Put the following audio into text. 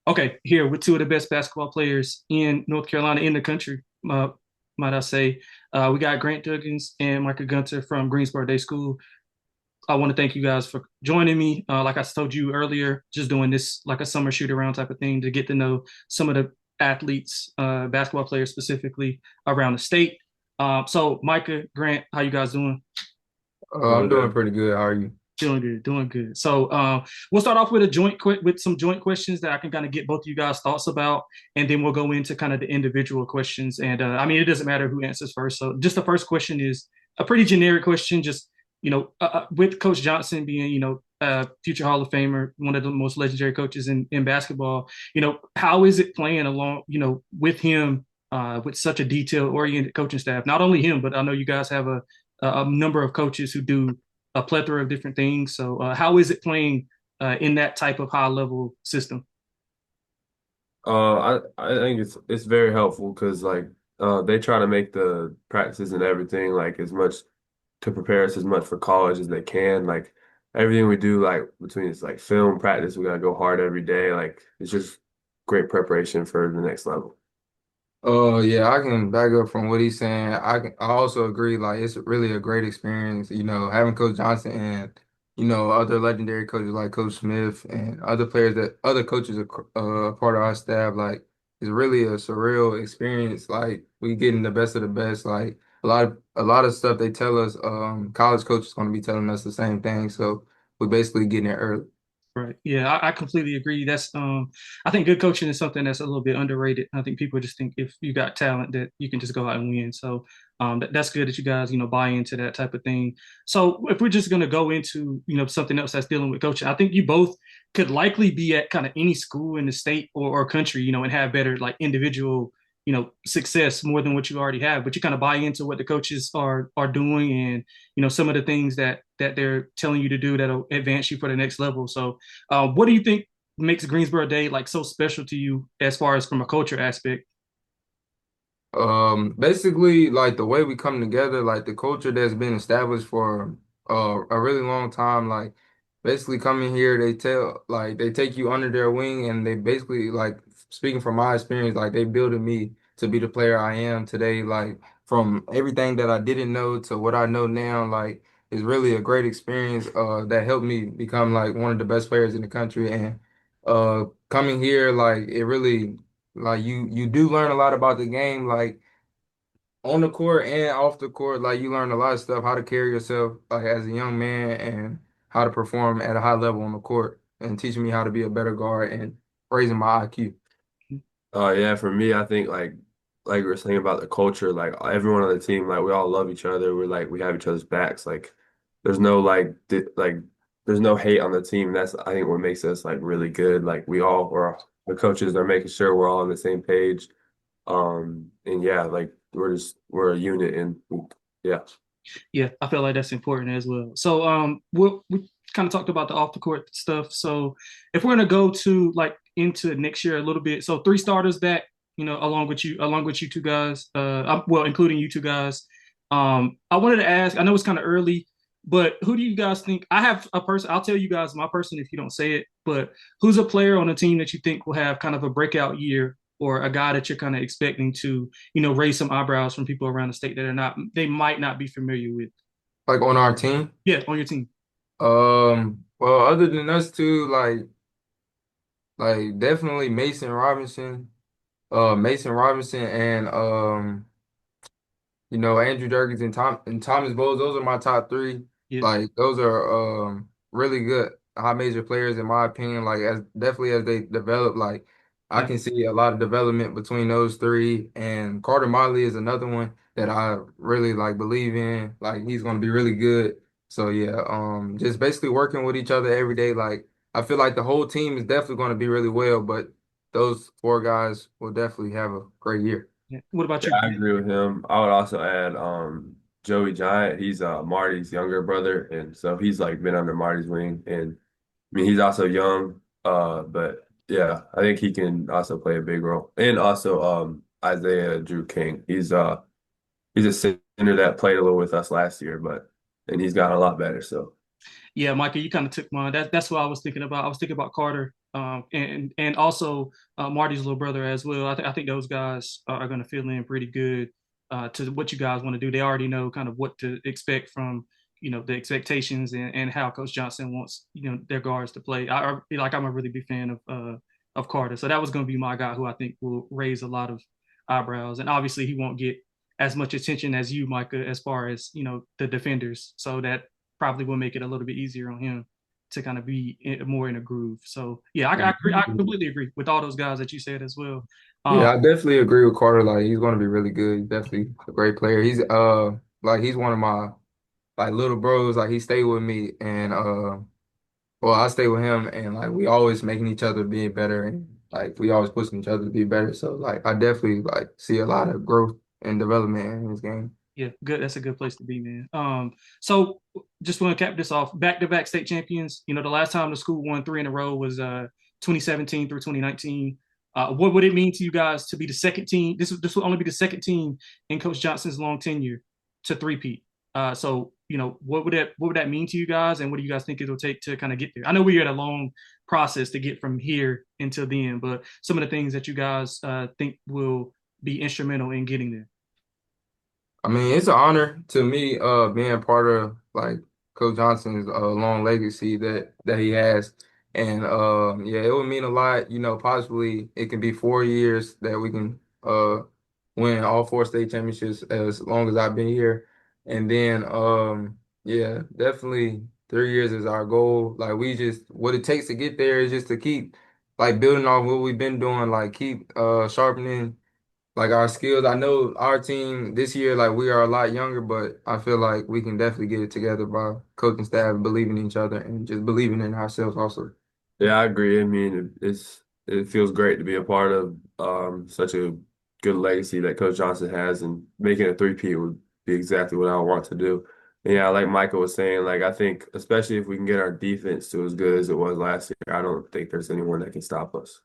Okay, here with two of the best basketball players in North Carolina, in the country, might I say. We got Grant Duggins and Micah Gunter from Greensboro Day School. I want to thank you guys for joining me. Like I told you earlier, just doing this like a summer shoot around type of thing to get to know some of the athletes, basketball players specifically around the state. So Micah, Grant, how you guys doing? I'm doing pretty good. How are you? Doing good, doing good. So we'll start off with with some joint questions that I can kind of get both of you guys' thoughts about, and then we'll go into kind of the individual questions. And I mean, it doesn't matter who answers first. So just the first question is a pretty generic question. Just with Coach Johnson being future Hall of Famer, one of the most legendary coaches in basketball. How is it playing along with him with such a detail oriented coaching staff? Not only him, but I know you guys have a number of coaches who do a plethora of different things. So, how is it playing in that type of high level system? I think it's very helpful because they try to make the practices and everything like as much to prepare us as much for college as they can. Like everything we do, like between it's like film practice, we gotta go hard every day. Like it's just great preparation for the next level. Yeah, I can back up from what he's saying. I also agree, like it's really a great experience, having Coach Johnson and, other legendary coaches like Coach Smith and other players that other coaches are part of our staff, like it's really a surreal experience. Like we getting the best of the best. Like a lot of stuff they tell us, college coaches gonna be telling us the same thing. So we're basically getting it early. Right. Yeah, I completely agree. That's I think good coaching is something that's a little bit underrated. I think people just think if you got talent that you can just go out and win. So that's good that you guys, buy into that type of thing. So if we're just gonna go into, something else that's dealing with coaching, I think you both could likely be at kind of any school in the state or country, and have better like individual, success more than what you already have. But you kind of buy into what the coaches are doing and some of the things that they're telling you to do that'll advance you for the next level. So what do you think makes Greensboro Day like so special to you as far as from a culture aspect? Basically, like the way we come together, like the culture that's been established for a really long time, like basically coming here, they take you under their wing and they basically like speaking from my experience, like they builded me to be the player I am today, like from everything that I didn't know to what I know now, like it's really a great experience that helped me become like one of the best players in the country and coming here, like it really like you do learn a lot about the game, like on the court and off the court. Like you learn a lot of stuff, how to carry yourself like as a young man and how to perform at a high level on the court and teaching me how to be a better guard and raising my IQ. Yeah, for me, I think like we were saying about the culture, like everyone on the team, like we all love each other. We're like we have each other's backs. Like there's no there's no hate on the team. That's I think what makes us like really good. Like we're the coaches are making sure we're all on the same page. And yeah, like we're a unit and yeah. Yeah, I feel like that's important as well. So we kind of talked about the off the court stuff. So if we're gonna go to like into next year a little bit, so three starters back, along with you two guys, well, including you two guys. I wanted to ask, I know it's kind of early, but who do you guys think? I have a person, I'll tell you guys my person if you don't say it, but who's a player on the team that you think will have kind of a breakout year or a guy that you're kind of expecting to, raise some eyebrows from people around the state that they might not be familiar with. Like on our team. Yeah, on your team. Well, other than us two, like definitely Mason Robinson and Andrew Durkins and Thomas Bowles, those are my top three. Yeah. Like those are really good high major players in my opinion. Like as definitely as they develop, like I Yeah. can see a lot of development between those three. And Carter Motley is another one that I really like believe in. Like he's gonna be really good. So yeah, just basically working with each other every day. Like I feel like the whole team is definitely gonna be really well, but those four guys will definitely have a great year. Yeah. What about Yeah, you? I agree with him. I would also add Joey Giant. He's Marty's younger brother, and so he's like been under Marty's wing. And I mean he's also young, but yeah, I think he can also play a big role. And also Isaiah Drew King. He's a center that played a little with us last year, but and he's gotten a lot better. So Yeah, Micah, you kind of took mine. That's what I was thinking about. I was thinking about Carter, and also Marty's little brother as well. I think those guys are going to fill in pretty good to what you guys want to do. They already know kind of what to expect from the expectations and how Coach Johnson wants their guards to play. I'm a really big fan of Carter, so that was going to be my guy who I think will raise a lot of eyebrows, and obviously he won't get as much attention as you, Micah, as far as the defenders. So that probably will make it a little bit easier on him to kind of be more in a groove. So yeah, I completely agree with all those guys that you said as well. Yeah, Um, I definitely agree with Carter. Like he's going to be really good. He's definitely a great player. He's like he's one of my like little bros. Like he stayed with me, and well, I stay with him, and like we always making each other be better, and like we always pushing each other to be better. So like I definitely like see a lot of growth and development in his game. yeah, good. That's a good place to be, man. So just want to cap this off. Back-to-back state champions. The last time the school won three in a row was 2017 through 2019. What would it mean to you guys to be the second team? This will only be the second team in Coach Johnson's long tenure to three-peat. So what would that mean to you guys, and what do you guys think it'll take to kind of get there? I know we had a long process to get from here until then, but some of the things that you guys think will be instrumental in getting there. I mean, it's an honor to me, being part of like Coach Johnson's long legacy that he has, and yeah, it would mean a lot. Possibly it can be 4 years that we can win all four state championships as long as I've been here, and then yeah, definitely 3 years is our goal. Like we just what it takes to get there is just to keep like building off what we've been doing, like keep sharpening like our skills. I know our team this year, like we are a lot younger, but I feel like we can definitely get it together by coaching staff believing in each other and just believing in ourselves also. Yeah, I agree. I mean, it feels great to be a part of such a good legacy that Coach Johnson has, and making a three-peat would be exactly what I want to do. And yeah, like Michael was saying, like I think especially if we can get our defense to as good as it was last year, I don't think there's anyone that can stop us.